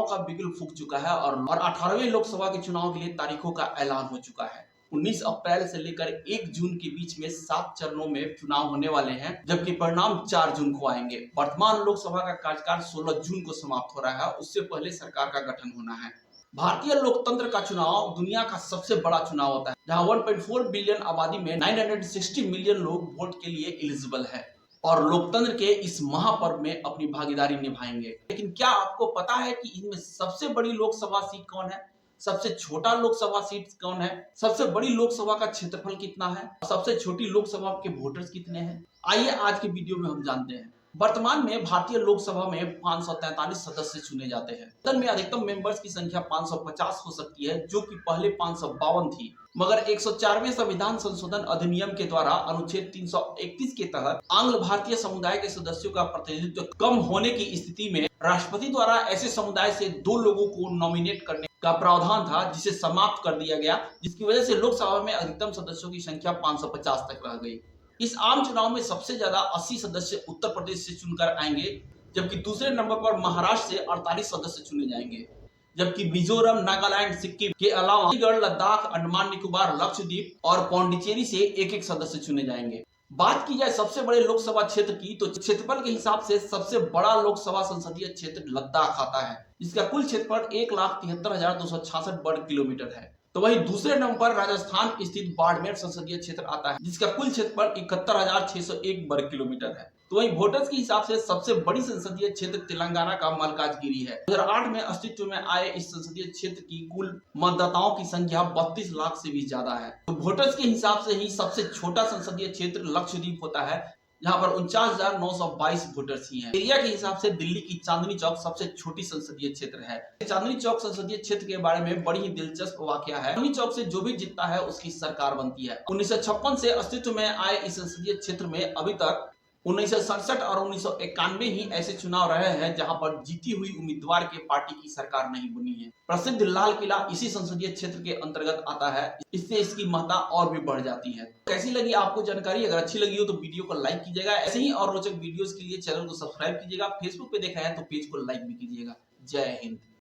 का बिगुल फूंक चुका है और 18वें लोकसभा के चुनाव के लिए तारीखों का ऐलान हो चुका है। 19 अप्रैल से लेकर 1 जून के बीच में 7 चरणों में चुनाव होने वाले हैं, जबकि परिणाम 4 जून को आएंगे। वर्तमान लोकसभा का कार्यकाल 16 जून को समाप्त हो रहा है, उससे पहले सरकार का गठन होना है। भारतीय लोकतंत्र का चुनाव दुनिया का सबसे बड़ा चुनाव होता है, जहां 1.4 बिलियन आबादी में 960 मिलियन लोग वोट के लिए एलिजिबल है और लोकतंत्र के इस महापर्व में अपनी भागीदारी निभाएंगे। लेकिन क्या आपको पता है कि इनमें सबसे बड़ी लोकसभा सीट कौन है, सबसे छोटा लोकसभा सीट कौन है, सबसे बड़ी लोकसभा का क्षेत्रफल कितना है, सबसे छोटी लोकसभा के वोटर्स कितने हैं? आइए आज के वीडियो में हम जानते हैं। वर्तमान में भारतीय लोकसभा में 543 सदस्य चुने जाते हैं। सदन में अधिकतम मेंबर्स की संख्या 550 हो सकती है, जो कि पहले 552 थी, मगर 104वें संविधान संशोधन अधिनियम के द्वारा अनुच्छेद 331 के तहत आंग्ल भारतीय समुदाय के सदस्यों का प्रतिनिधित्व कम होने की स्थिति में राष्ट्रपति द्वारा ऐसे समुदाय से 2 लोगों को नॉमिनेट करने का प्रावधान था, जिसे समाप्त कर दिया गया, जिसकी वजह से लोकसभा में अधिकतम सदस्यों की संख्या 550 तक रह गई। इस आम चुनाव में सबसे ज्यादा 80 सदस्य उत्तर प्रदेश से चुनकर आएंगे, जबकि दूसरे नंबर पर महाराष्ट्र से 48 सदस्य चुने जाएंगे, जबकि मिजोरम, नागालैंड, सिक्किम के अलावा चंडीगढ़, लद्दाख, अंडमान निकोबार, लक्षद्वीप और पौंडीचेरी से एक-एक सदस्य चुने जाएंगे। बात की जाए सबसे बड़े लोकसभा क्षेत्र की, तो क्षेत्रफल के हिसाब से सबसे बड़ा लोकसभा संसदीय क्षेत्र लद्दाख आता है, जिसका कुल क्षेत्रफल 1,73,266 वर्ग किलोमीटर है। तो वहीं दूसरे नंबर पर राजस्थान स्थित बाड़मेर संसदीय क्षेत्र आता है, जिसका कुल क्षेत्रफल 71,601 वर्ग किलोमीटर है। तो वहीं वोटर्स के हिसाब से सबसे बड़ी संसदीय क्षेत्र तेलंगाना का मल्काजगिरी है। 2008 में अस्तित्व में आए इस संसदीय क्षेत्र की कुल मतदाताओं की संख्या 32 लाख से भी ज्यादा है। तो वोटर्स के हिसाब से ही सबसे छोटा संसदीय क्षेत्र लक्षद्वीप होता है, जहां पर 49,922 वोटर्स ही हैं। एरिया के हिसाब से दिल्ली की चांदनी चौक सबसे छोटी संसदीय क्षेत्र है। चांदनी चौक संसदीय क्षेत्र के बारे में बड़ी ही दिलचस्प वाकया है। चांदनी चौक से जो भी जीतता है उसकी सरकार बनती है। 1956 से अस्तित्व में आए इस संसदीय क्षेत्र में अभी तक 1967 और 1991 ही ऐसे चुनाव रहे हैं जहां पर जीती हुई उम्मीदवार के पार्टी की सरकार नहीं बनी है। प्रसिद्ध लाल किला इसी संसदीय क्षेत्र के अंतर्गत आता है, इससे इसकी महत्ता और भी बढ़ जाती है। कैसी लगी आपको जानकारी? अगर अच्छी लगी हो तो वीडियो को लाइक कीजिएगा। ऐसे ही और रोचक वीडियोस के लिए चैनल को सब्सक्राइब कीजिएगा। फेसबुक पे देखा है तो पेज को लाइक भी कीजिएगा। जय हिंद।